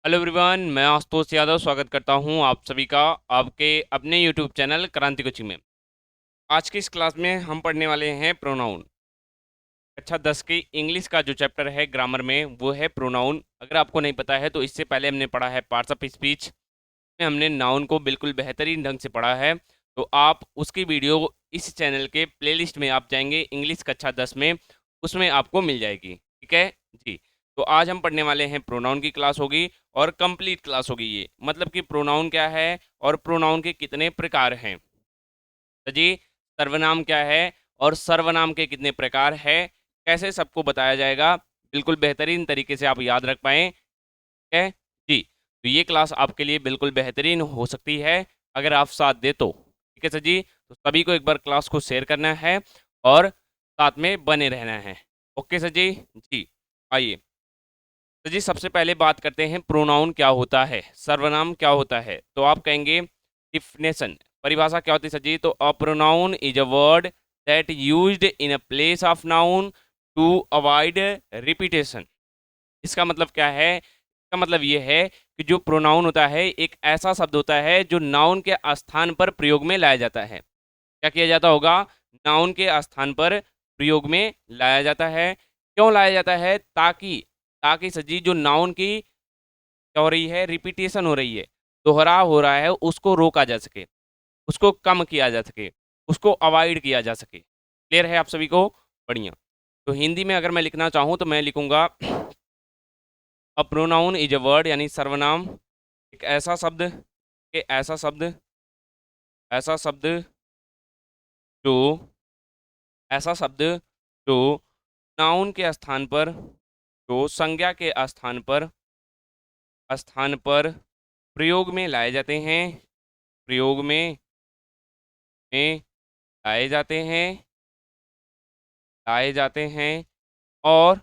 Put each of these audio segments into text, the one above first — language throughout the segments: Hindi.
हेलो एवरीवन, मैं आशुतोष यादव स्वागत करता हूं आप सभी का आपके अपने यूट्यूब चैनल क्रांति कोचिंग में। आज की इस क्लास में हम पढ़ने वाले हैं प्रोनाउन। अच्छा 10 की इंग्लिश का जो चैप्टर है ग्रामर में वो है प्रोनाउन। अगर आपको नहीं पता है तो इससे पहले हमने पढ़ा है पार्ट्स ऑफ स्पीच में, हमने नाउन को बिल्कुल बेहतरीन ढंग से पढ़ा है। तो आप उसकी वीडियो इस चैनल के प्लेलिस्ट में आप जाएंगे इंग्लिश कक्षा 10 में, उसमें आपको मिल जाएगी। ठीक है जी। तो आज हम पढ़ने वाले हैं प्रोनाउन की क्लास होगी और कंप्लीट क्लास होगी ये, मतलब कि प्रोनाउन क्या है और प्रोनाउन के कितने प्रकार हैं। तो जी, सर्वनाम क्या है और सर्वनाम के कितने प्रकार है, कैसे सबको बताया जाएगा बिल्कुल बेहतरीन तरीके से आप याद रख पाएँ। ठीक है जी। तो ये क्लास आपके लिए बिल्कुल बेहतरीन हो सकती है अगर आप साथ दे तो। ठीक है सर जी। तो सभी को एक बार क्लास को शेयर करना है और साथ में बने रहना है। ओके सर जी। जी आइए तो जी, सबसे पहले बात करते हैं प्रोनाउन क्या होता है, सर्वनाम क्या होता है। तो आप कहेंगे डिफिनेशन, परिभाषा क्या होती है सर जी। तो a pronoun is a word that used in a place of noun to avoid repetition. इसका मतलब क्या है? इसका मतलब ये है कि जो प्रोनाउन होता है एक ऐसा शब्द होता है जो नाउन के स्थान पर प्रयोग में लाया जाता है। क्या किया जाता होगा? नाउन के स्थान पर प्रयोग में लाया जाता है। क्यों लाया जाता है? ताकि ताकि सजी जो नाउन की क्या हो रही है, रिपीटेशन हो रही है, दोहराव हो रहा है, उसको रोका जा सके, उसको कम किया जा सके, उसको अवॉइड किया जा सके। क्लियर है आप सभी को? बढ़िया। तो हिंदी में अगर मैं लिखना चाहूँ तो मैं लिखूंगा अ प्रोनाउन इज अ वर्ड, यानी सर्वनाम एक ऐसा शब्द, ऐसा शब्द जो ऐसा शब्द जो नाउन के स्थान पर, जो संज्ञा के स्थान पर प्रयोग में लाए जाते हैं, प्रयोग में लाए जाते हैं, लाए जाते हैं। और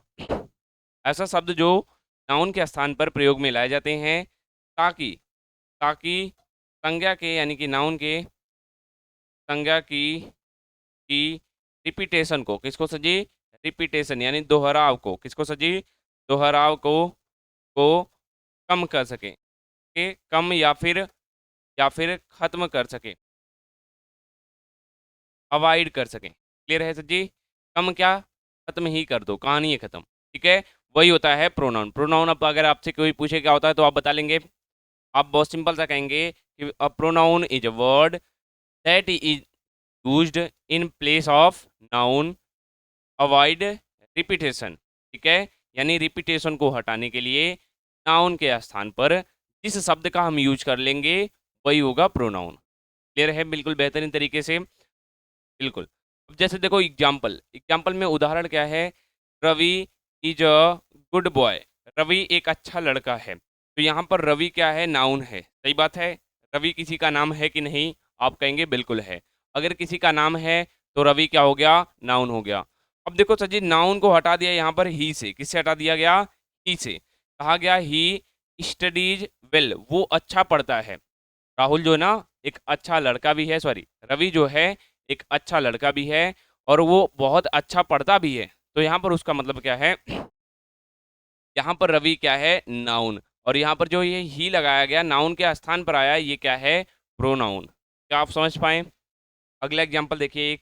ऐसा शब्द जो नाउन के स्थान पर प्रयोग में लाए जाते हैं ताकि ताकि संज्ञा के, यानी कि नाउन के संज्ञा की रिपीटेशन को, किसको सजी? रिपीटेशन यानी दोहराव को, किसको सजी? दोहराव को कम कर सके, के कम या फिर खत्म कर सके, अवॉइड कर सके। क्लियर है सर जी? कम क्या, खत्म ही कर दो, कहानी है खत्म। ठीक है, वही होता है प्रोनाउन। प्रोनाउन अब अगर आपसे कोई पूछे क्या होता है तो आप बता लेंगे। आप बहुत सिंपल सा कहेंगे कि अ pronoun is a word that is used in place of noun, avoid repetition. ठीक है, यानी रिपीटेशन को हटाने के लिए नाउन के स्थान पर जिस शब्द का हम यूज कर लेंगे वही होगा प्रोनाउन। क्लियर है बिल्कुल बेहतरीन तरीके से? बिल्कुल। अब जैसे देखो एग्जाम्पल, एग्जाम्पल में उदाहरण क्या है? Ravi is a good boy. Ravi एक अच्छा लड़का है। तो यहाँ पर रवि क्या है? नाउन है। सही बात है। रवि किसी का नाम है कि नहीं? आप कहेंगे बिल्कुल है। अगर किसी का नाम है तो रवि क्या हो गया? नाउन हो गया। अब देखो सर जी, नाउन को हटा दिया यहाँ पर ही से। किससे हटा दिया गया? ही से। कहा गया ही स्टडीज वेल, वो अच्छा पढ़ता है। राहुल जो है ना, एक अच्छा लड़का भी है, सॉरी रवि जो है एक अच्छा लड़का भी है और वो बहुत अच्छा पढ़ता भी है। तो यहाँ पर उसका मतलब क्या है? यहाँ पर रवि क्या है? नाउन। और यहाँ पर जो ये ही लगाया गया नाउन के स्थान पर आया, ये क्या है? प्रोनाउन। क्या आप समझ पाए? अगला एग्जाम्पल देखिए,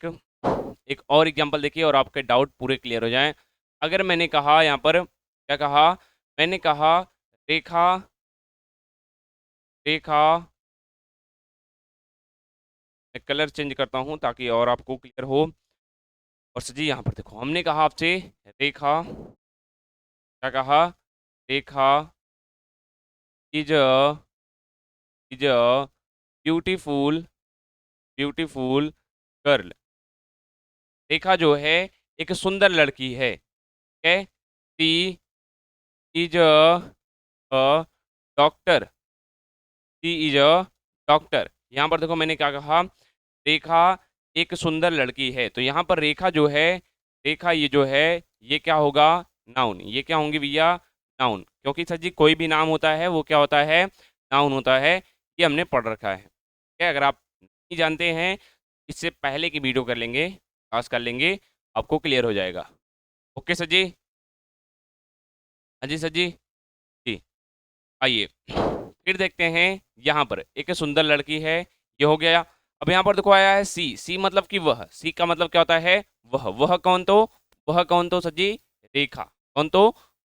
एक और एग्जाम्पल देखिए और आपके डाउट पूरे क्लियर हो जाएं। अगर मैंने कहा यहाँ पर, क्या कहा? मैंने कहा रेखा, रेखा, मैं कलर चेंज करता हूँ ताकि और आपको क्लियर हो। और सर जी यहाँ पर देखो, हमने कहा आपसे रेखा, क्या कहा? Rekha is a is a beautiful, beautiful girl. Rekha जो है एक सुंदर लड़की है। Okay, she is a doctor, she is a doctor. यहाँ पर देखो मैंने क्या कहा? रेखा एक सुंदर लड़की है। तो यहाँ पर रेखा जो है, रेखा ये जो है, ये क्या होगा? नाउन। ये क्या होंगे भैया? नाउन। क्योंकि सर जी कोई भी नाम होता है वो क्या होता है? नाउन होता है। ये हमने पढ़ रखा है। ठीक है, अगर आप नहीं जानते हैं इससे पहले की वीडियो कर लेंगे, पास कर लेंगे, आपको क्लियर हो जाएगा। ओके सर जी। हाँ जी सर जी। जी आइए फिर देखते हैं, यहाँ पर एक सुंदर लड़की है, ये हो गया। अब यहाँ पर देखो आया है सी, सी मतलब कि वह, सी का मतलब क्या होता है वह कौन, तो वह कौन, तो सजी रेखा, कौन तो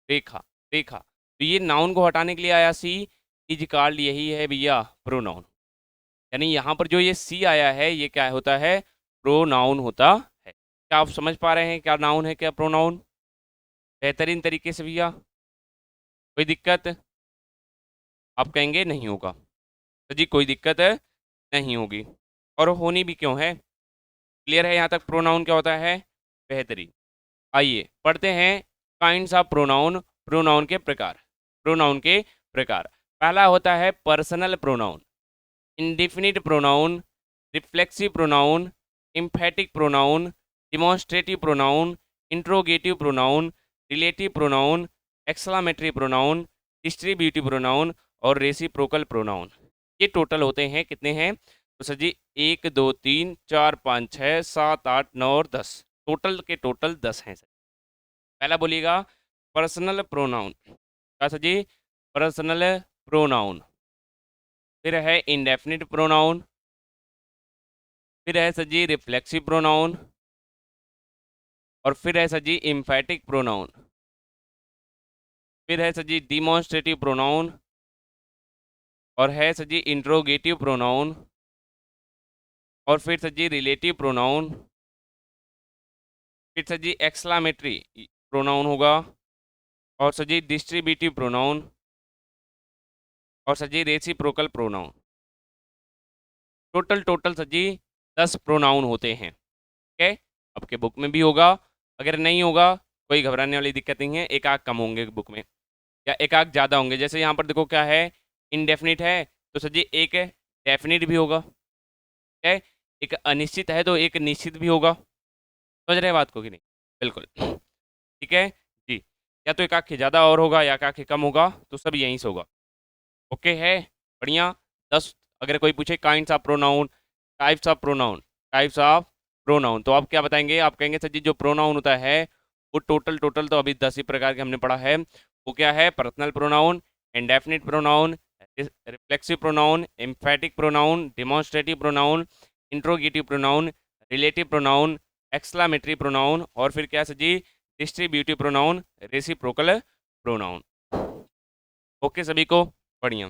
रेखा, रेखा। तो ये नाउन को हटाने के लिए आया सी, इज कॉल्ड, यही है भैया प्रोनाउन। यानी यहाँ पर जो ये सी आया है ये क्या होता है, प्रोनाउन होता है। क्या आप समझ पा रहे हैं क्या नाउन है क्या प्रोनाउन, बेहतरीन तरीके से भैया, कोई दिक्कत, आप कहेंगे नहीं होगा, तो जी कोई दिक्कत नहीं होगी, और होनी भी क्यों है। क्लियर है यहाँ तक प्रोनाउन क्या होता है, बेहतरीन। आइए पढ़ते हैं काइंड्स ऑफ प्रोनाउन, प्रोनाउन के प्रकार, प्रोनाउन के प्रकार। पहला होता है personal pronoun, indefinite pronoun, reflexive pronoun, emphatic pronoun, demonstrative pronoun, interrogative pronoun, relative pronoun, exclamatory pronoun, distributive pronoun और रेसिप्रोकल प्रोनाउन। ये टोटल होते हैं कितने हैं, तो सर जी 1 2 3 4 5 6 7 8 9 और 10, टोटल के टोटल 10 हैं सर। पहला बोलिएगा पर्सनल प्रोनाउन, क्या सर जी, पर्सनल प्रोनाउन। फिर है इंडेफिनिट प्रोनाउन, फिर है सर जी रिफ्लेक्सिव प्रोनाउन, और फिर है सर जी इम्फेटिक प्रोनाउन, फिर है सर जी डिमॉन्स्ट्रेटिव प्रोनाउन, और है सर जी इंट्रोगेटिव प्रोनाउन, और फिर सर जी रिलेटिव प्रोनाउन, फिर सर जी एक्सक्लामेटरी प्रोनाउन होगा, और सर जी डिस्ट्रीब्यूटिव प्रोनाउन, और sir ji reciprocal pronoun. Total total sir ji 10 pronoun होते हैं। ओके, आपके बुक में भी होगा, अगर नहीं होगा कोई घबराने वाली दिक्कत नहीं है, एक आध कम होंगे बुक में या एक आध ज़्यादा होंगे। जैसे यहाँ पर देखो क्या है, इनडेफिनिट है तो सर जी एक डेफिनिट भी होगा, है एक अनिश्चित है तो एक निश्चित भी होगा। समझ रहे हैं बात को कि नहीं, बिल्कुल ठीक है जी। या तो एक आँख ज़्यादा और होगा या एक आँख कम होगा, तो सब यहीं से होगा। ओके है, बढ़िया। 10, अगर कोई पूछे kinds of pronoun, types of pronoun, types of pronoun, तो आप क्या बताएंगे, आप कहेंगे सर जी जो प्रोनाउन होता है वो टोटल टोटल तो अभी 10 ही प्रकार के हमने पढ़ा है, वो क्या है, personal pronoun, indefinite pronoun, reflexive pronoun, emphatic pronoun, demonstrative pronoun, interrogative pronoun, relative pronoun, exclamatory pronoun, और फिर क्या है sir ji distributive pronoun, reciprocal pronoun. Okay सभी को, बढ़िया।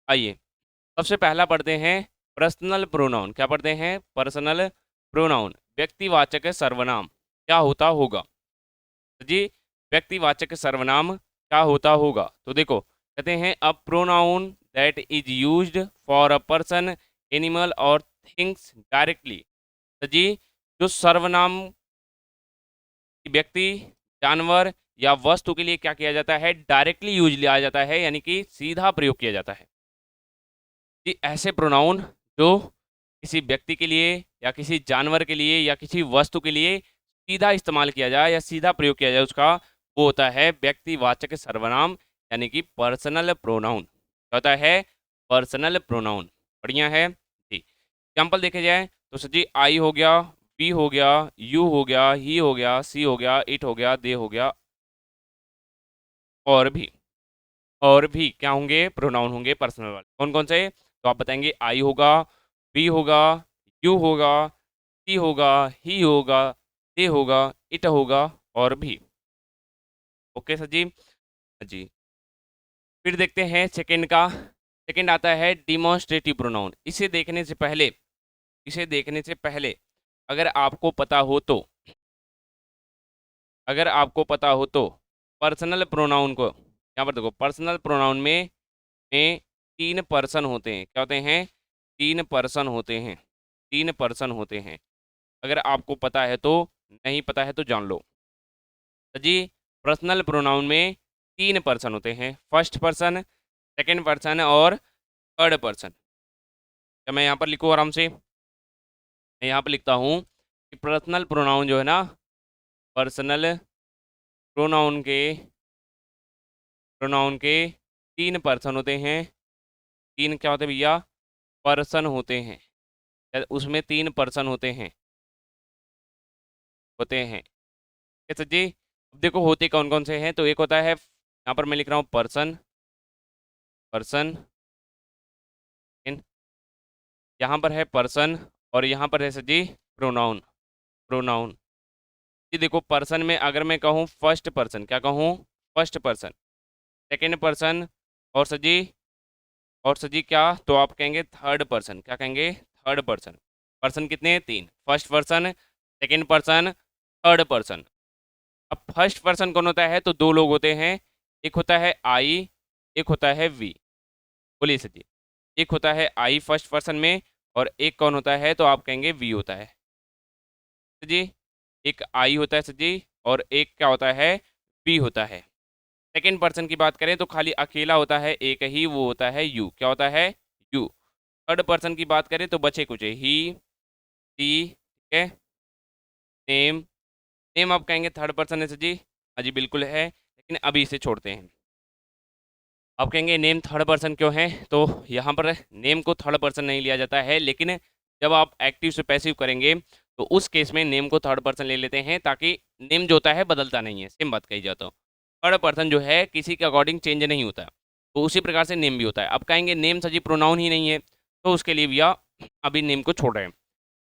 आइए सबसे पहला पढ़ते हैं पर्सनल प्रोनाउन। क्या पढ़ते हैं, पर्सनल प्रोनाउन, व्यक्तिवाचक सर्वनाम क्या होता होगा। तो जी व्यक्तिवाचक सर्वनाम क्या होता होगा, तो देखो कहते हैं a pronoun that is used for a person, animal और थिंग्स डायरेक्टली। तो जी जो सर्वनाम व्यक्ति, जानवर या वस्तु के लिए क्या किया जाता है, डायरेक्टली यूज लिया जाता है, यानी कि सीधा प्रयोग किया जाता है। कि ऐसे प्रोनाउन जो किसी व्यक्ति के लिए या किसी जानवर के लिए या किसी वस्तु के लिए सीधा इस्तेमाल किया जाए या सीधा प्रयोग किया जाए, उसका वो होता है व्यक्तिवाचक सर्वनाम, यानी कि पर्सनल प्रोनाउन। क्या होता है, पर्सनल प्रोनाउन। बढ़िया है जी। एग्जाम्पल देखे जाए तो सर जी आई हो गया, वी हो गया, यू हो गया, ही हो गया, सी हो गया, इट हो गया, दे हो गया, और भी, और भी क्या होंगे, प्रोनाउन होंगे पर्सनल वाले। कौन कौन से, तो आप बताएंगे आई होगा, वी होगा, यू होगा, सी होगा, ही होगा, दे होगा, इट होगा, और भी। ओके सर जी, जी। फिर देखते हैं सेकंड का, सेकंड आता है डिमॉन्स्ट्रेटिव प्रोनाउन। इसे देखने से पहले, इसे देखने से पहले अगर आपको पता हो तो, अगर आपको पता हो तो पर्सनल प्रोनाउन को, यहाँ पर देखो पर्सनल प्रोनाउन में 3 पर्सन होते हैं। क्या होते हैं, 3 पर्सन होते हैं, 3 पर्सन होते हैं। अगर आपको पता है तो, नहीं पता है तो जान लो। तो जी पर्सनल प्रोनाउन में 3 पर्सन होते हैं, फर्स्ट पर्सन, सेकंड पर्सन और थर्ड पर्सन। क्या मैं यहाँ पर लिखूँ आराम से, मैं यहाँ पर लिखता हूँ कि पर्सनल प्रोनाउन जो है ना, पर्सनल प्रोनाउन के, प्रोनाउन के 3 पर्सन होते हैं। 3 क्या होते हैं भैया, पर्सन होते हैं, उसमें 3 पर्सन होते हैं, होते हैं। कैसे जी, अब देखो होते कौन कौन से हैं, तो एक होता है, यहाँ पर मैं लिख रहा हूँ पर्सन, पर्सन, यहाँ पर है पर्सन और यहाँ पर है सर जी प्रोनाउन, प्रोनाउन। जी देखो पर्सन में अगर मैं कहूँ फर्स्ट पर्सन, क्या कहूँ, फर्स्ट पर्सन, सेकेंड पर्सन और सर जी, और सर जी क्या, तो आप कहेंगे थर्ड पर्सन, क्या कहेंगे, थर्ड पर्सन। पर्सन कितने हैं, 3, first person, second person, third person. अब फर्स्ट पर्सन कौन होता है, तो 2 लोग होते हैं, एक होता है आई, एक होता है वी। बोलिए सर जी, एक होता है आई फर्स्ट पर्सन में और एक कौन होता है, तो आप कहेंगे वी होता है सर जी। एक आई होता है सर जी और एक क्या होता है, वी होता है। सेकेंड पर्सन की बात करें तो खाली अकेला होता है एक ही, वो होता है यू, क्या होता है, यू। थर्ड पर्सन की बात करें तो बचे कुछ ही, सी, ठीक है, नेम, नेम आप कहेंगे थर्ड पर्सन है सर जी, हाँ जी बिल्कुल है, लेकिन अभी इसे छोड़ते हैं। आप कहेंगे नेम थर्ड पर्सन क्यों है, तो यहाँ पर नेम को थर्ड पर्सन नहीं लिया जाता है, लेकिन जब आप एक्टिव से पैसिव करेंगे तो उस केस में नेम को थर्ड पर्सन ले लेते हैं, ताकि नेम जो होता है बदलता नहीं है, सेम बात कही जाए तो थर्ड पर्सन जो है किसी के अकॉर्डिंग चेंज नहीं होता, तो उसी प्रकार से नेम भी होता है। अब कहेंगे नेम सर जी प्रोनाउन ही नहीं है, तो उसके लिए भैया अभी नेम को छोड़ रहे हैं।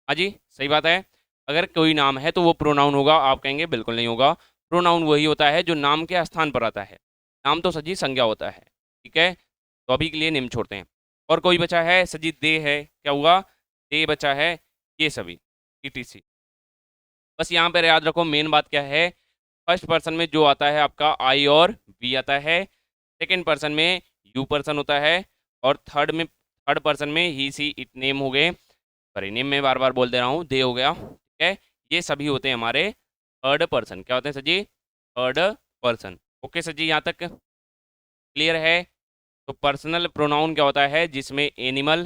हाँ जी सही बात है, अगर कोई नाम है तो वो प्रोनाउन होगा, आप कहेंगे बिल्कुल नहीं होगा। प्रोनाउन वही होता है जो नाम के स्थान पर आता है, नाम तो सर जी संज्ञा होता है, ठीक है। तो अभी के लिए नेम छोड़ते हैं। और कोई बचा है सर जी, दे है, क्या हुआ, दे बचा है, ये सभी etc। बस यहाँ पर याद रखो मेन बात क्या है, फर्स्ट पर्सन में जो आता है आपका आई और वी आता है, सेकेंड पर्सन में यू पर्सन होता है, और थर्ड पर्सन में ही सी इट नेम हो गए, सॉरी नेम में बार बार बोल दे रहा हूँ, दे हो गया, ठीक है। ये सभी होते हैं हमारे थर्ड पर्सन, क्या होते हैं सर जी, थर्ड पर्सन। ओके सर जी, यहाँ तक क्लियर है। तो पर्सनल प्रोनाउन क्या होता है, जिसमें एनिमल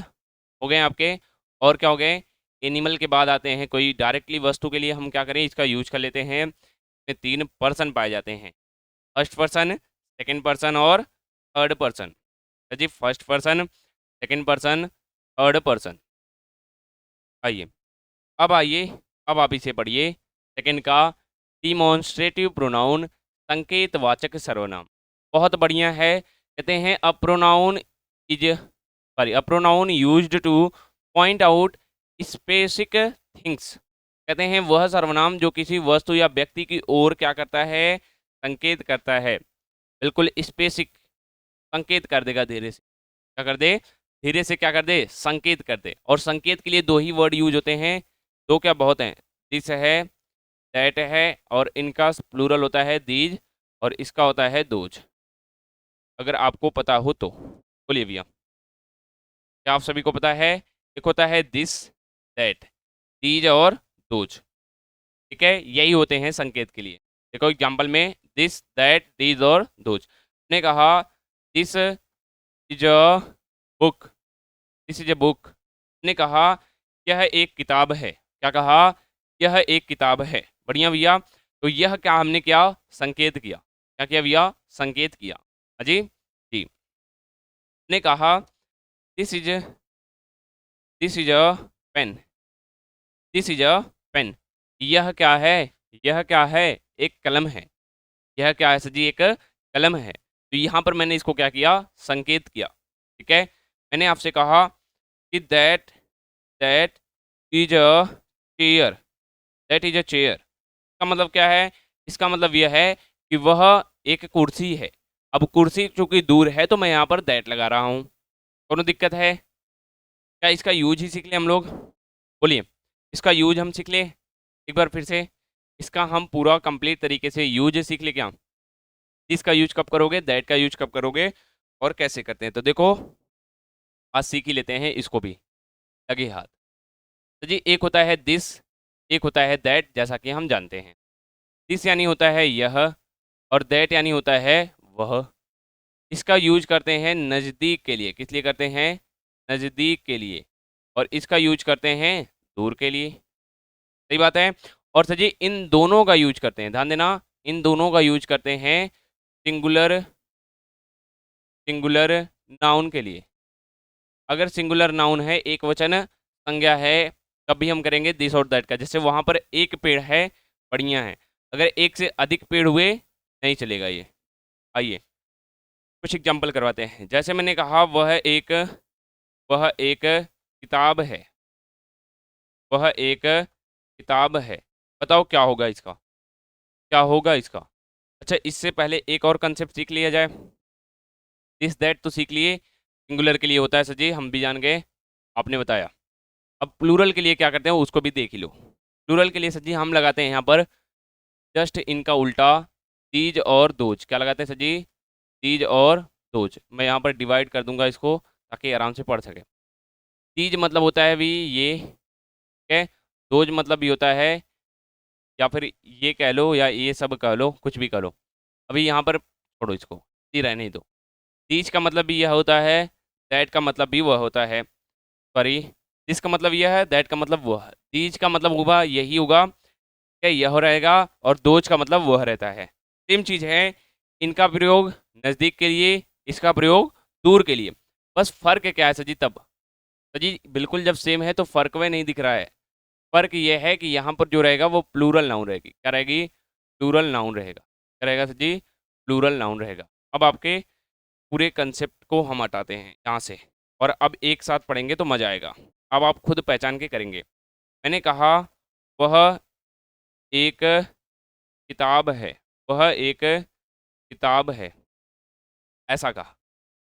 हो गए आपके, और क्या हो गए, एनिमल के बाद आते हैं कोई डायरेक्टली वस्तु के लिए हम क्या करें, इसका यूज कर लेते हैं। इसमें 3 पर्सन पाए जाते हैं, फर्स्ट पर्सन, सेकेंड पर्सन और third person. Sir ji first person, second person, third person. आइए, अब आइए, अब आप इसे पढ़िए, सेकेंड का डिमॉन्स्ट्रेटिव प्रोनाउन, संकेतवाचक सर्वनाम। बहुत बढ़िया है, कहते हैं a pronoun is, sorry, a pronoun used two point out specific things. कहते हैं वह सर्वनाम जो किसी वस्तु या व्यक्ति की ओर क्या करता है, संकेत करता है, बिल्कुल स्पेसिफिक, संकेत कर देगा धीरे से, क्या कर दे, धीरे से क्या कर दे, संकेत कर दे। और संकेत के लिए 2 ही वर्ड यूज होते हैं, 2 क्या बहुत हैं, दिस है, दैट है, और इनका प्लूरल होता है दीज, और इसका होता है दोज, अगर आपको पता हो तो बोलिए भैया, क्या आप सभी को पता है। एक होता है दिस, दैट, दीज और दोज, ठीक है, यही होते हैं संकेत के लिए। देखो एग्जाम्पल में दिस, दैट, दीज और दोज। ने कहा this is a book, this is a book, ने कहा यह एक किताब है, क्या कहा, यह एक किताब है। बढ़िया भैया, तो यह क्या हमने किया, संकेत किया, क्या किया भैया, संकेत किया, अजी जी। ने कहा this is, this is a pen, this is a pen, यह क्या है, यह क्या है, एक कलम है, यह क्या है सर जी, एक कलम है। तो यहाँ पर मैंने इसको क्या किया, संकेत किया, ठीक है। मैंने आपसे कहा कि that, that is a chair, that is a chair, इसका मतलब क्या है, इसका मतलब यह है कि वह एक कुर्सी है। अब कुर्सी चूंकि दूर है तो मैं यहाँ पर दैट लगा रहा हूँ, कोनो दिक्कत है क्या, इसका यूज ही सीख ले हम लोग, बोलिए, इसका यूज हम सीख ले एक बार फिर से, इसका हम पूरा कंप्लीट तरीके से यूज सीख ले क्या, इसका यूज कब करोगे, दैट का यूज कब करोगे, और कैसे करते हैं, तो देखो आज सीख ही लेते हैं इसको भी, लगे हाथ। तो जी एक होता है दिस, एक होता है दैट, जैसा कि हम जानते हैं, दिस यानी होता है यह, और दैट यानी होता है वह। इसका यूज करते हैं नज़दीक के लिए, किस लिए करते हैं, नज़दीक के लिए, और इसका यूज करते हैं दूर के लिए, सही बात है। और सर जी इन दोनों का यूज करते हैं, ध्यान देना, इन दोनों का यूज करते हैं सिंगुलर, सिंगुलर नाउन के लिए। अगर सिंगुलर नाउन है, एक वचन संज्ञा है, तब भी हम करेंगे दिस और दैट का। जैसे वहां पर एक पेड़ है, बढ़िया है, अगर एक से अधिक पेड़ हुए नहीं चलेगा ये। आइए, कुछ एग्जाम्पल करवाते हैं। जैसे मैंने कहा वह एक किताब है, वह एक किताब है। बताओ क्या होगा इसका, क्या होगा इसका। अच्छा, इससे पहले एक और कंसेप्ट सीख लिया जाए। दिस दैट तो सीख लिए, सिंगुलर के लिए होता है सर जी, हम भी जान गए, आपने बताया। अब प्लूरल के लिए क्या करते हैं उसको भी देख ही लो। प्लूरल के लिए सर जी हम लगाते हैं यहाँ पर जस्ट इनका उल्टा, तीज और दोज। क्या लगाते हैं सर जी, तीज और दोज। मैं यहाँ पर डिवाइड कर दूंगा इसको ताकि आराम से पढ़ सके। तीज मतलब होता है भी ये, ठीक है। दोज मतलब भी होता है, या फिर ये कह लो या ये सब कह लो, कुछ भी कह लो। अभी यहाँ पर छोड़ो इसको, ये रहने दो। तीज का मतलब भी यह होता है, दैट का मतलब भी वह होता है। सॉरी, दिस का मतलब यह है, दैट का मतलब वह। तीज का मतलब होगा यही होगा, क्या यह रहेगा, और दोज का मतलब वह रहता है। सेम चीज़ है, इनका प्रयोग नज़दीक के लिए, इसका प्रयोग दूर के लिए। बस फ़र्क क्या है सर जी तब। सर जी बिल्कुल जब सेम है तो फ़र्क वह नहीं दिख रहा है। फ़र्क यह है कि यहाँ पर जो रहेगा वो प्लूरल नाउन रहेगी। क्या रहेगी, प्लूरल नाउन रहेगा। क्या रहेगा सर जी, प्लूरल नाउन रहेगा। अब आपके पूरे कंसेप्ट को हम हटाते हैं यहाँ से, और अब एक साथ पढ़ेंगे तो मज़ा आएगा। अब आप खुद पहचान के करेंगे। मैंने कहा वह एक किताब है, वह एक किताब है, ऐसा कहा।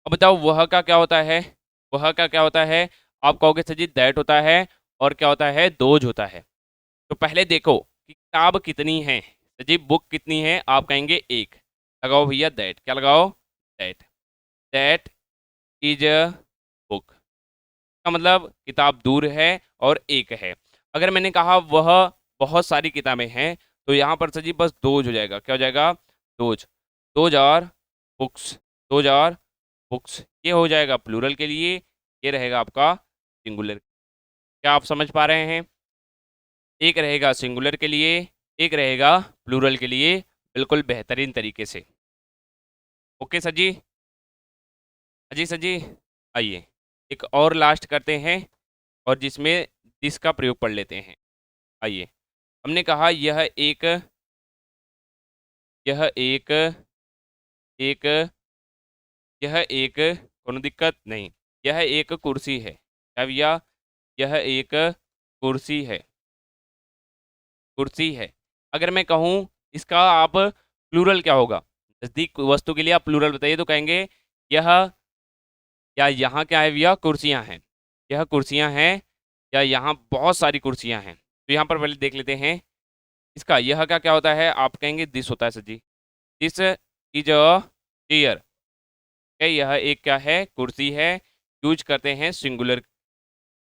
अब बताओ वह का क्या होता है, वह का क्या होता है। आप कहोगे सर जी दैट होता है, और क्या होता है, दोज होता है। तो पहले देखो कि किताब कितनी है सर जी, बुक कितनी है। आप कहेंगे एक, लगाओ भैया दैट। क्या लगाओ, that. That is a book का मतलब किताब दूर है और एक है। अगर मैंने कहा वह बहुत सारी किताबें हैं, तो यहाँ पर सर जी बस दोज हो जाएगा। क्या हो जाएगा, those. Those are books, those are books. ये हो जाएगा प्लूरल के लिए, ये रहेगा आपका सिंगुलर। क्या आप समझ पा रहे हैं। एक रहेगा सिंगुलर के लिए, एक रहेगा प्लूरल के लिए, बिल्कुल बेहतरीन तरीके से। ओके सर जी, अजी सर जी आइए एक और लास्ट करते हैं, और जिसमें दिस का प्रयोग पढ़ लेते हैं। आइए, हमने कहा यह एक एक यह एक कोनो दिक्कत नहीं, यह एक कुर्सी है। क्या भैया, यह एक कुर्सी है, कुर्सी है। अगर मैं कहूँ इसका आप प्लूरल क्या होगा, नज़दीक वस्तु के लिए आप प्लूरल बताइए तो कहेंगे यह, या यहाँ क्या है भैया, कुर्सियाँ हैं। यह कुर्सियाँ हैं, या यहाँ बहुत सारी कुर्सियाँ हैं। तो यहाँ पर पहले देख लेते हैं इसका यह का क्या होता है। आप कहेंगे दिस होता है sir ji, this is a chair. यह एक क्या है, कुर्सी है। यूज करते हैं सिंगुलर।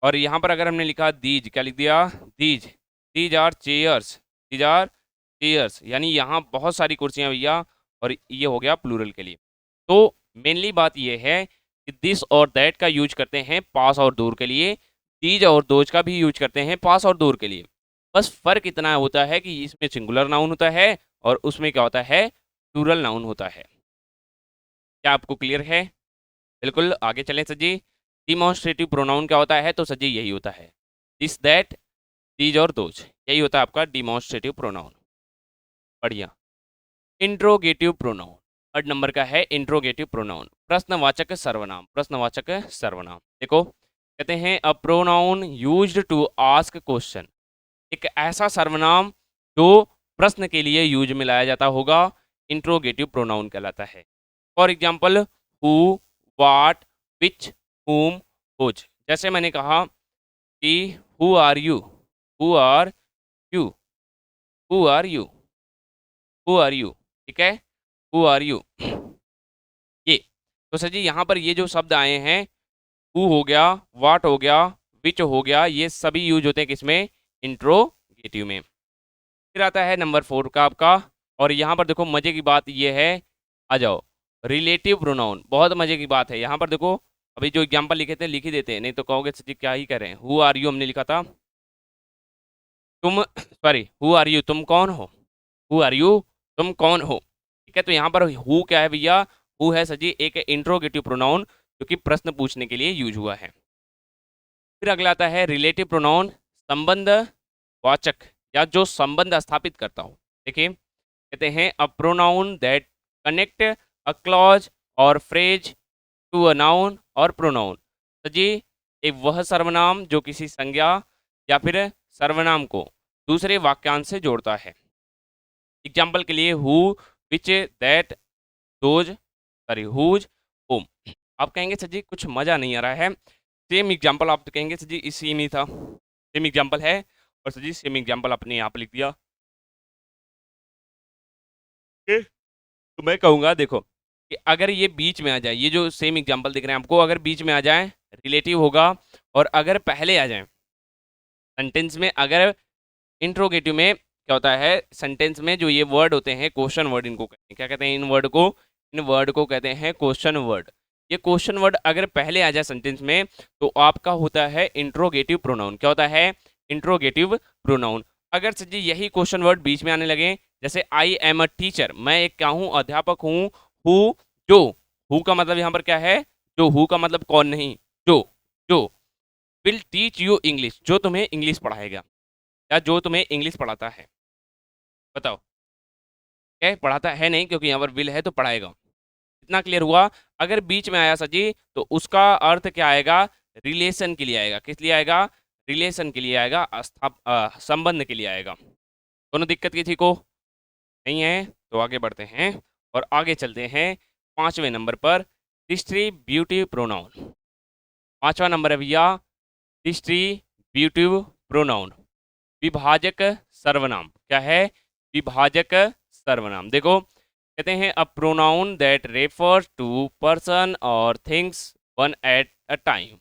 और यहाँ पर अगर हमने लिखा दीज, क्या लिख दिया, these. These are chairs, these are chairs, यानी यहाँ बहुत सारी कुर्सियाँ भैया, और ये हो गया प्लूरल के लिए। तो मेनली बात ये है कि दिस और दैट का यूज करते हैं पास और दूर के लिए, दीज और दोज का भी यूज करते हैं पास और दूर के लिए। बस फर्क इतना होता है कि इसमें सिंगुलर नाउन होता है और उसमें क्या होता है, प्लूरल नाउन होता है। क्या आपको क्लियर है। बिल्कुल, आगे चलें सर जी। डिमॉन्स्ट्रेटिव प्रोनाउन क्या होता है, तो सर जी यही होता है, दिस दैट दीज और दोज, यही होता है आपका डिमॉन्स्ट्रेटिव प्रोनाउन। बढ़िया। इंट्रोगेटिव प्रोनाउन, थर्ड नंबर का है इंट्रोगेटिव प्रोनाउन, प्रश्नवाचक सर्वनाम। प्रश्नवाचक सर्वनाम देखो, कहते हैं a pronoun used to ask question, एक ऐसा सर्वनाम जो प्रश्न के लिए यूज में लाया जाता होगा, इंट्रोगेटिव प्रोनाउन कहलाता है। For example who, what, which, whom, which। जैसे मैंने कहा कि who are you, who are you, who are you, who are you, ठीक है, हु आर यू। ये तो सर जी यहाँ पर ये जो शब्द आए हैं, हु हो गया, वाट हो गया, विच हो गया, ये सभी यूज होते हैं किसमें, इंट्रोगेटिव में। फिर आता है नंबर 4 का आपका, और यहाँ पर देखो मजे की बात ये है, आ जाओ, रिलेटिव प्रोनाउन। बहुत मजे की बात है, यहाँ पर देखो अभी जो एग्जाम्पल लिखे थे लिख ही देते हैं, नहीं तो कहोगे सर जी क्या ही करें। हु आर यू हमने लिखा था, तुम, सॉरी, हु आर यू तुम कौन हो, हु आर यू तुम कौन हो, ठीक है। तो यहाँ पर हु क्या है भैया, हु है सर जी एक इंट्रोगेटिव प्रोनाउन जो कि प्रश्न पूछने के लिए यूज हुआ है। फिर अगला आता है रिलेटिव प्रोनाउन, संबंध वाचक, या जो संबंध स्थापित करता हो। देखिए कहते हैं a pronoun that connect a clause और फ्रेज टू अ नाउन और प्रोनाउन। तो जी एक वह सर्वनाम जो किसी संज्ञा या फिर सर्वनाम को दूसरे वाक्यांश से जोड़ता है। एग्जाम्पल के लिए who, which, that, those, sorry whose, whom. आप कहेंगे सर जी कुछ मजा नहीं आ रहा है। सेम एग्जाम्पल आप तो कहेंगे सर जी इसी में था, सेम एग्जाम्पल है और सर जी सेम एग्जाम्पल आपने यहाँ पे लिख दिया। तो मैं कहूँगा देखो कि अगर ये बीच में आ जाए, ये जो सेम एग्जांपल दिख रहे हैं आपको, अगर बीच में आ जाए रिलेटिव होगा, और अगर पहले आ जाए सेंटेंस में, अगर इंट्रोगेटिव में क्या होता है, सेंटेंस में जो ये वर्ड होते हैं क्वेश्चन वर्ड, इनको कहते हैं, क्या कहते हैं इन वर्ड को कहते हैं क्वेश्चन वर्ड। ये क्वेश्चन वर्ड अगर पहले आ जाए सेंटेंस में तो आपका होता है इंट्रोगेटिव प्रोनाउन। क्या होता है? Interrogative pronoun. अगर सर जी यही क्वेश्चन वर्ड बीच में आने लगे, जैसे आई एम अ टीचर, मैं एक क्या हूँ, अध्यापक हूँ। हु, जो, हु का मतलब यहाँ पर क्या है, जो, हु का मतलब कौन नहीं, जो, जो विल टीच यू इंग्लिश, जो तुम्हें इंग्लिश पढ़ाएगा, या जो तुम्हें इंग्लिश पढ़ाता है। बताओ, क्या पढ़ाता है नहीं, क्योंकि यहाँ पर विल है तो पढ़ाएगा। इतना क्लियर हुआ। अगर बीच में आया सर जी तो उसका अर्थ क्या आएगा, रिलेशन के लिए आएगा। किस लिए आएगा? रिलेशन के लिए आएगा, संबंध के लिए आएगा। दोनों दिक्कत की ठीक हो? नहीं है तो आगे बढ़ते हैं और आगे चलते हैं 5वें नंबर पर, डिस्ट्रीब्यूटिव प्रोनाउन। 5वां नंबर है भैया डिस्ट्रीब्यूटिव प्रोनाउन, विभाजक सर्वनाम। क्या है? विभाजक सर्वनाम। देखो कहते हैं a pronoun that refers to person और things one at a time,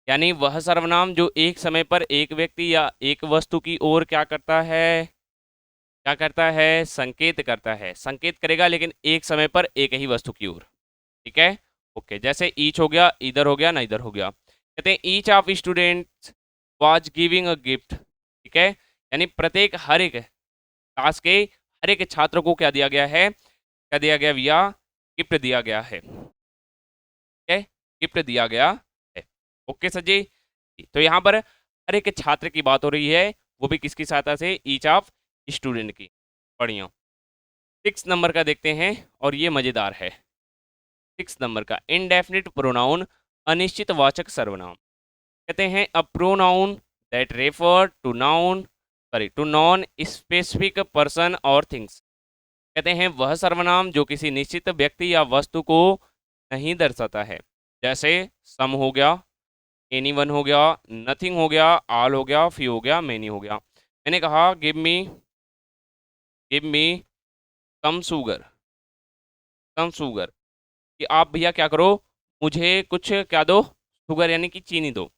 यानी वह सर्वनाम जो एक समय पर एक व्यक्ति या एक वस्तु की ओर क्या करता है, क्या करता है, संकेत करता है, संकेत करेगा लेकिन एक समय पर एक ही वस्तु की ओर। ठीक है, ओके। जैसे ईच हो गया, इधर हो गया ना इधर हो गया। कहते हैं each of students was giving a gift. ठीक है, यानी प्रत्येक, हर एक क्लास के हर एक छात्र को क्या दिया गया है, क्या दिया गया भैया, गिफ्ट दिया गया है। ठीक है, गिफ्ट दिया गया है। Okay sir ji. तो यहाँ पर हर एक छात्र की बात हो रही है, वो भी किसकी सहायता से, ईच ऑफ स्टूडेंट की। बढ़िया। 6 नंबर का देखते हैं और ये मजेदार है। 6 नंबर का इनडेफिनिट प्रोनाउन, अनिश्चित वाचक सर्वनाम। कहते हैं a pronoun that refer to noun, sorry to non specific person और थिंग्स। कहते हैं वह सर्वनाम जो किसी निश्चित व्यक्ति या वस्तु को नहीं दर्शाता है। जैसे सम हो गया, एनीवन हो गया, नथिंग हो गया, ऑल हो गया, फ्यू हो गया, मैनी हो गया। मैंने कहा give me some sugar, some sugar, कि आप भैया क्या करो, मुझे कुछ क्या दो, शुगर यानी कि चीनी दो।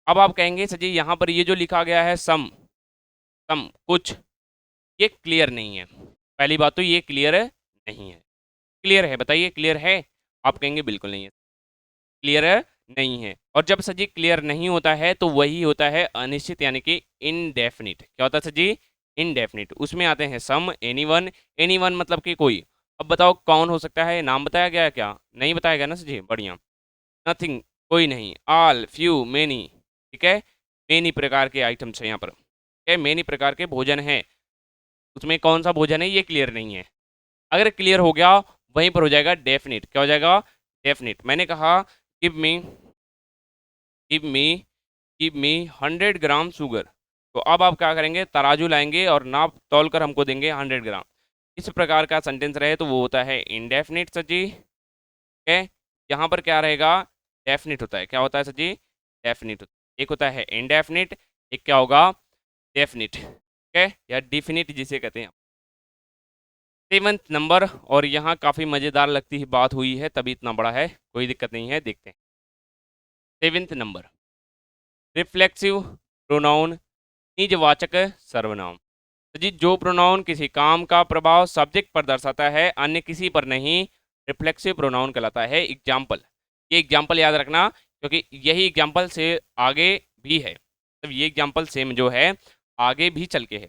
अब आप कहेंगे सर जी यहाँ पर ये जो लिखा गया है सम, सम कुछ, ये क्लियर नहीं है। पहली बात तो ये क्लियर नहीं है। क्लियर है, बताइए क्लियर है? आप कहेंगे बिल्कुल नहीं है, क्लियर नहीं है। और जब सर जी क्लियर नहीं होता है तो वही होता है अनिश्चित, यानी कि इनडेफिनिट। क्या होता है सर जी? इनडेफिनिट। उसमें आते हैं सम, एनीवन। एनीवन मतलब कि कोई। अब बताओ कौन हो सकता है, नाम बताया गया है क्या? नहीं बताया गया ना सर जी, बढ़िया। नथिंग, कोई नहीं। All, few, many. ठीक है, मेनी प्रकार के आइटम्स है यहाँ पर। ठीक है, मेनी प्रकार के भोजन है, उसमें कौन सा भोजन है ये क्लियर नहीं है। अगर क्लियर हो गया वहीं पर हो जाएगा डेफिनिट। क्या हो जाएगा? डेफिनिट। मैंने कहा गिव मी, give me, give me 100 gram sugar, तो अब आप क्या करेंगे, तराजू लाएंगे और नाप तौल कर हमको देंगे 100 ग्राम। इस प्रकार का सेंटेंस रहे तो वो होता है इनडेफिनिट सर जी। है, यहाँ पर क्या रहेगा, डेफिनिट होता है। क्या होता है सर जी? डेफिनिट। एक होता है इनडेफिनिट, एक क्या होगा, डेफिनिट। ठीक है, या डिफिनिट जिसे कहते हैं। 7th नंबर, और यहाँ काफ़ी मज़ेदार लगती है बात हुई है तभी इतना बड़ा है, कोई दिक्कत नहीं है, देखते हैं। 7th नंबर, रिफ्लेक्सिव प्रोनाउन, निजवाचक सर्वनाम। तो जी जो प्रोनाउन किसी काम का प्रभाव सब्जेक्ट पर दर्शाता है, अन्य किसी पर नहीं, रिफ्लेक्सिव प्रोनाउन कहलाता है। एग्जाम्पल, ये एग्जाम्पल याद रखना क्योंकि यही एग्जाम्पल से आगे भी है, तब ये एग्जाम्पल सेम जो है आगे भी चल के है।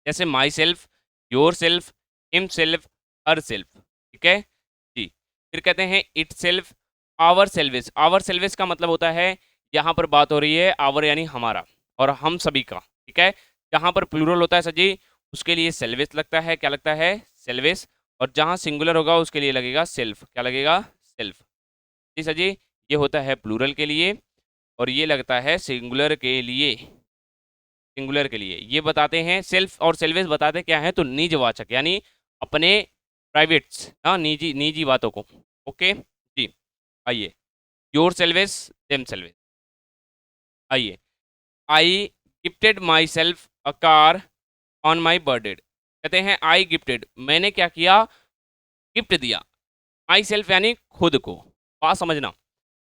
जैसे my self, your self, him self, her self. ठीक है जी। फिर कहते हैं इट सेल्फ, आवर सेल्विस। आवर सेल्विस का मतलब होता है, यहाँ पर बात हो रही है आवर यानी हमारा और हम सभी का। ठीक है, जहाँ पर प्लूरल होता है सर जी उसके लिए सेल्विस लगता है। क्या लगता है? सेल्विस। और जहाँ सिंगुलर होगा उसके लिए लगेगा सेल्फ। क्या लगेगा? सेल्फ। जी सर जी, ये होता है प्लूरल के लिए और ये लगता है सिंगुलर के लिए। सिंगुलर के लिए ये बताते हैं सेल्फ और सेल्वेस बताते क्या है, तो निजवाचक यानी अपने प्राइवेट्स, हाँ निजी निजी बातों को। ओके जी, आइए योर सेल्वेस देम सेल्वेस। आइए, I gifted my self a car on my birthday. कहते हैं आई गिफ्टेड, मैंने क्या किया? गिफ्ट दिया। माई सेल्फ यानी खुद को। बात समझना,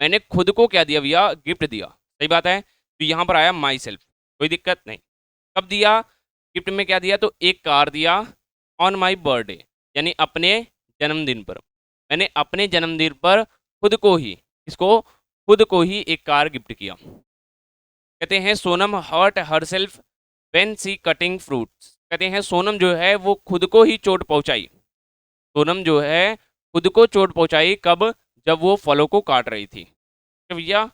मैंने खुद को क्या दिया भैया? गिफ्ट दिया। सही बात है, तो यहाँ पर आया माई सेल्फ, कोई दिक्कत नहीं। कब दिया? गिफ्ट में क्या दिया? तो एक कार दिया ऑन माई बर्थडे यानी अपने जन्मदिन पर। मैंने अपने जन्मदिन पर खुद को ही, इसको खुद को ही एक कार गिफ्ट किया। कहते हैं Sonam hurt herself when she cutting fruits. कहते हैं सोनम जो है वो खुद को ही चोट पहुंचाई। सोनम जो है खुद को चोट पहुंचाई कब? जब वो फलों को काट रही थी। तो भैया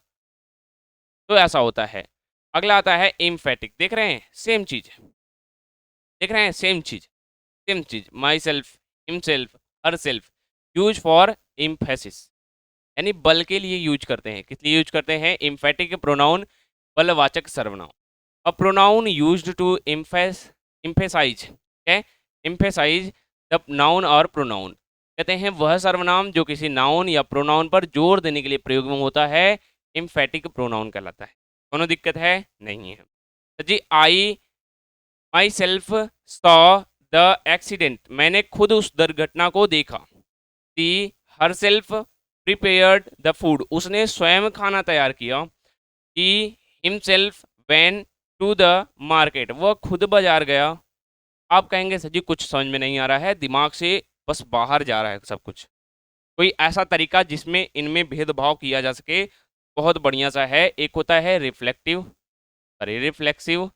तो ऐसा होता है। अगला आता है एम्फेटिक। देख रहे हैं सेम चीज, देख रहे हैं सेम चीज, सेम चीज। My self, himself, her self use for emphasis यानी बल के लिए यूज करते हैं। किस लिए यूज करते हैं? एम्फेटिक प्रोनाउन बलवाचक सर्वनाम। A pronoun used to emphasise, है एम्फेसाइज द नाउन और प्रोनाउन। कहते हैं वह सर्वनाम जो किसी नाउन या प्रोनाउन पर जोर देने के लिए प्रयोग में होता है, एम्फेटिक प्रोनाउन कहलाता है। कोनो दिक्कत है? नहीं है। तो जी I myself saw the accident, मैंने खुद उस दुर्घटना को देखा। She herself prepared the food, उसने स्वयं खाना तैयार किया। He himself went to the market, वह खुद बाजार गया। आप कहेंगे सर जी कुछ समझ में नहीं आ रहा है, दिमाग से बस बाहर जा रहा है सब कुछ। कोई ऐसा तरीका जिसमें इनमें भेदभाव किया जा सके, बहुत बढ़िया सा है। एक होता है रिफ्लेक्टिव, अरे रिफ्लेक्सिव,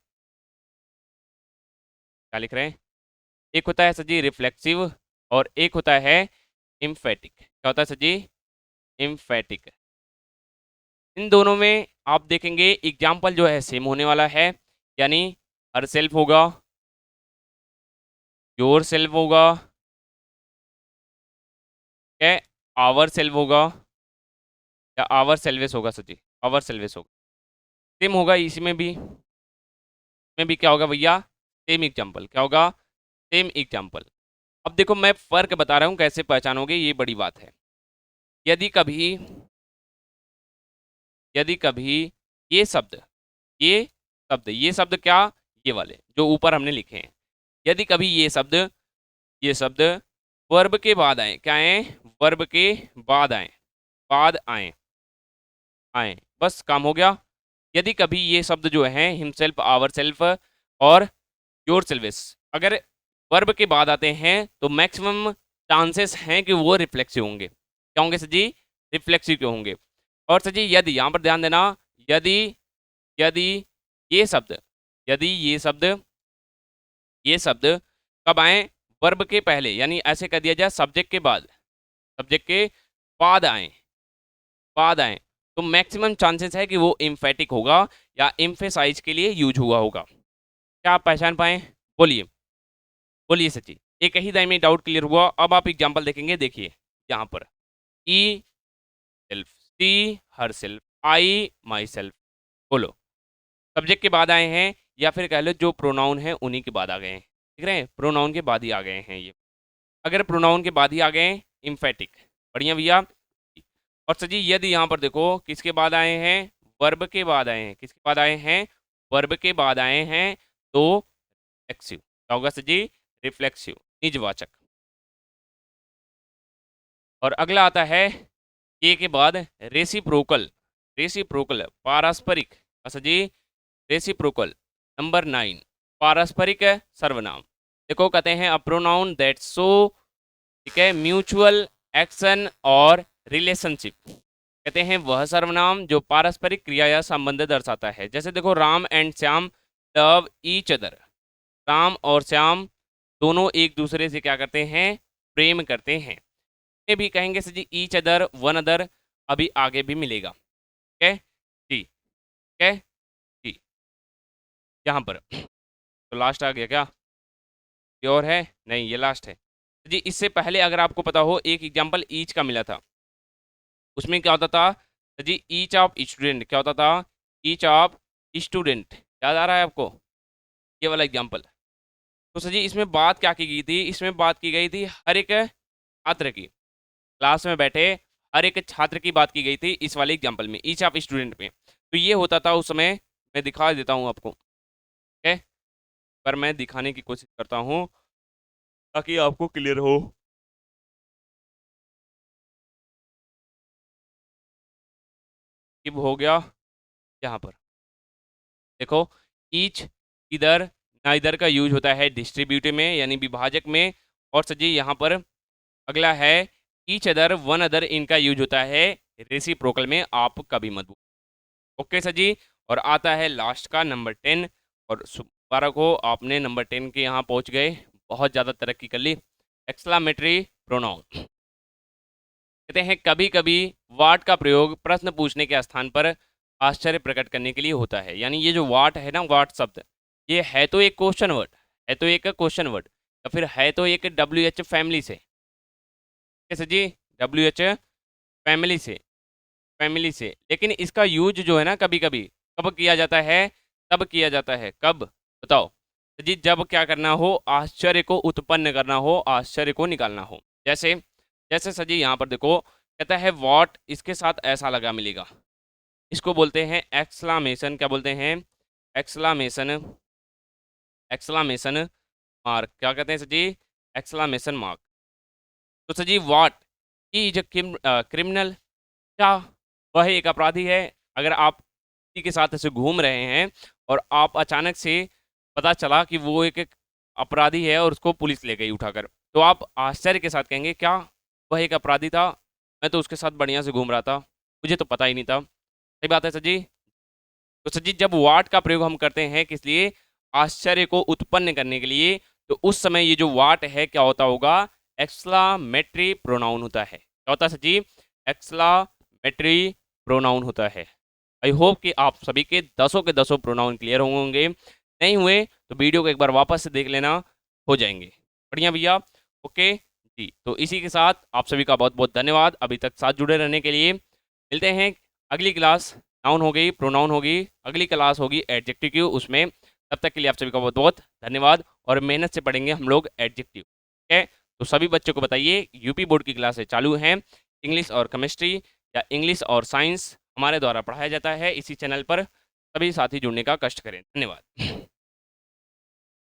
क्या लिख रहे हैं? एक होता है सर जी रिफ्लेक्सिव और एक होता है इम्फेटिक। क्या होता है सर जी? इम्फेटिक। इन दोनों में आप देखेंगे एग्जाम्पल जो है सेम होने वाला है, यानी हर सेल्फ होगा, योर सेल्फ होगा, क्या आवर सेल्फ होगा या आवर सेल्वेस होगा सर जी? आवर सेल्वेस होगा। सेम होगा इसमें भी, में भी क्या होगा भैया? Same example. क्या होगा? Same example. अब देखो मैं फर्क बता रहा हूँ, कैसे पहचानोगे ये बड़ी बात है। यदि कभी, यदि कभी ये शब्द, ये शब्द, ये शब्द क्या? ये वाले जो ऊपर हमने लिखे हैं। यदि कभी ये शब्द, ये शब्द वर्ब के बाद आए, क्या आए? वर्ब के बाद आए, बाद आए, आए, बस काम हो गया। यदि कभी ये शब्द जो है हिमसेल्फ, आवर सेल्फ और योर सेल्वेस अगर वर्ब के बाद आते हैं तो मैक्सिमम चांसेस हैं कि वो रिफ्लेक्सिव होंगे। क्या होंगे सर जी? रिफ्लेक्सिव क्यों होंगे? और सर जी यदि, यहाँ पर ध्यान देना, यदि, यदि ये शब्द, यदि ये शब्द कब आए? वर्ब के पहले, यानी ऐसे कर दिया जाए सब्जेक्ट के बाद, सब्जेक्ट के बाद आए, बाद आए, तो मैक्सिमम चांसेस है कि वो एम्फेटिक होगा या एम्फेसाइज के लिए यूज हुआ होगा। क्या आप पहचान पाए? बोलिए, बोलिए सची। एक ही दाई में डाउट क्लियर हुआ। अब आप एग्जांपल देखेंगे, देखिए यहाँ पर itself, she herself, I myself. बोलो, सब्जेक्ट के बाद आए हैं या फिर कह लो जो प्रोनाउन है उन्हीं के बाद आ गए हैं। देख रहे हैं प्रोनाउन के बाद ही आ गए हैं ये। अगर प्रोनाउन के बाद ही आ गए इम्फेटिक, बढ़िया भैया। और सर जी यदि यहाँ पर देखो किसके बाद आए हैं? वर्ब के बाद आए हैं। किसके बाद आए हैं? वर्ब के बाद आए हैं, तो रिफ्लेक्सिव। क्या होगा सर जी? रिफ्लेक्सिव, निजवाचक। और अगला आता है के बाद रेसिप्रोकल, रेसिप्रोकल पारस्परिक। अच्छा जी, रेसिप्रोकल नंबर 9 पारस्परिक सर्वनाम। देखो कहते हैं अ प्रोनाउन दैट शो, ठीक है, म्यूचुअल एक्शन और रिलेशनशिप। कहते हैं वह सर्वनाम जो पारस्परिक क्रिया या संबंध दर्शाता है। जैसे देखो Ram and Shyam love each other, Ram और श्याम दोनों एक दूसरे से क्या करते हैं? प्रेम करते हैं। ये भी कहेंगे सर जी ईच अदर, वन अदर, अभी आगे भी मिलेगा। ठीक है जी, ठीक है जी। यहाँ पर तो लास्ट आ गया क्या? प्योर है? नहीं, ये लास्ट है। जी इससे पहले अगर आपको पता हो एक एग्जाम्पल ईच का मिला था, उसमें क्या होता था जी, ईच ऑफ स्टूडेंट क्या होता था, ईच ऑफ स्टूडेंट, याद आ रहा है आपको ये वाला एग्जाम्पल। तो सर जी इसमें बात क्या की गई थी, इसमें बात की गई थी हर एक छात्र की, क्लास में बैठे हर एक छात्र की बात की गई थी इस वाले एग्जाम्पल में, ईच ऑफ स्टूडेंट में। तो ये होता था उस समय, मैं दिखा देता हूँ आपको, ठीक है, पर मैं दिखाने की कोशिश करता हूँ ताकि आपको क्लियर हो। कि हो गया यहाँ पर देखो, ईच इधर ना, इधर का यूज होता है डिस्ट्रीब्यूटिव में यानी विभाजक में, और सजी यहाँ पर अगला है ईच अदर वन अदर, इनका यूज होता है रेसिप्रोकल में, आप कभी मत भूलो। ओके सर जी, और आता है लास्ट का नंबर 10, और मुबारक हो आपने नंबर 10 के यहाँ पहुँच गए, बहुत ज़्यादा तरक्की कर ली। एक्सक्लामेटरी प्रोनाउन कहते हैं कभी कभी वाट का प्रयोग प्रश्न पूछने के स्थान पर आश्चर्य प्रकट करने के लिए होता है। यानी ये जो वाट है ना, वाट शब्द, ये है तो एक क्वेश्चन वर्ड, है तो एक क्वेश्चन वर्ड, या फिर है तो एक WH फैमिली से, कैसे जी, WH फैमिली से, फैमिली से, लेकिन इसका यूज जो है ना कभी कभी कब किया जाता है, तब किया जाता है कब, बताओ तो जी, जब क्या करना हो, आश्चर्य को उत्पन्न करना हो, आश्चर्य को निकालना हो। जैसे जैसे सजी यहाँ पर देखो, कहता है वॉट, इसके साथ ऐसा लगा मिलेगा, इसको बोलते हैं एक्सक्लामेशन, क्या बोलते हैं, एक्सक्लामेशन, एक्सक्लामेशन मार्क, क्या कहते हैं सजी, एक्सक्लामेशन मार्क। तो सजी वॉट ही इज क्रिमिनल, क्या वह एक अपराधी है। अगर आप किसी के साथ ऐसे घूम रहे हैं और आप अचानक से पता चला कि वो एक अपराधी है और उसको पुलिस ले गई उठाकर, तो आप आश्चर्य के साथ कहेंगे क्या वह एक अपराधी था, मैं तो उसके साथ बढ़िया से घूम रहा था, मुझे तो पता ही नहीं था। सही बात है सर जी। तो सर जी जब वाट का प्रयोग हम करते हैं किस लिए, आश्चर्य को उत्पन्न करने के लिए, तो उस समय ये जो वाट है क्या होता होगा, एक्सक्लामेटरी प्रोनाउन होता है। क्या होता है सर जी, एक्सक्लामेटरी प्रोनाउन होता है। आई होप कि आप सभी के दसों के दसों प्रोनाउन क्लियर होंगे, नहीं हुए तो वीडियो को एक बार वापस से देख लेना, हो जाएंगे। बढ़िया भैया, ओके जी। तो इसी के साथ आप सभी का बहुत बहुत धन्यवाद अभी तक साथ जुड़े रहने के लिए। मिलते हैं अगली क्लास, नाउन हो गई, प्रोनाउन होगी, अगली क्लास होगी एडजेक्टिव, उसमें तब तक के लिए आप सभी का बहुत बहुत धन्यवाद, और मेहनत से पढ़ेंगे हम लोग एडजेक्टिव, ठीक है। तो सभी बच्चों को बताइए यूपी बोर्ड की क्लासें चालू हैं, इंग्लिश और केमिस्ट्री या इंग्लिश और साइंस हमारे द्वारा पढ़ाया जाता है इसी चैनल पर, सभी साथी जुड़ने का कष्ट करें। धन्यवाद।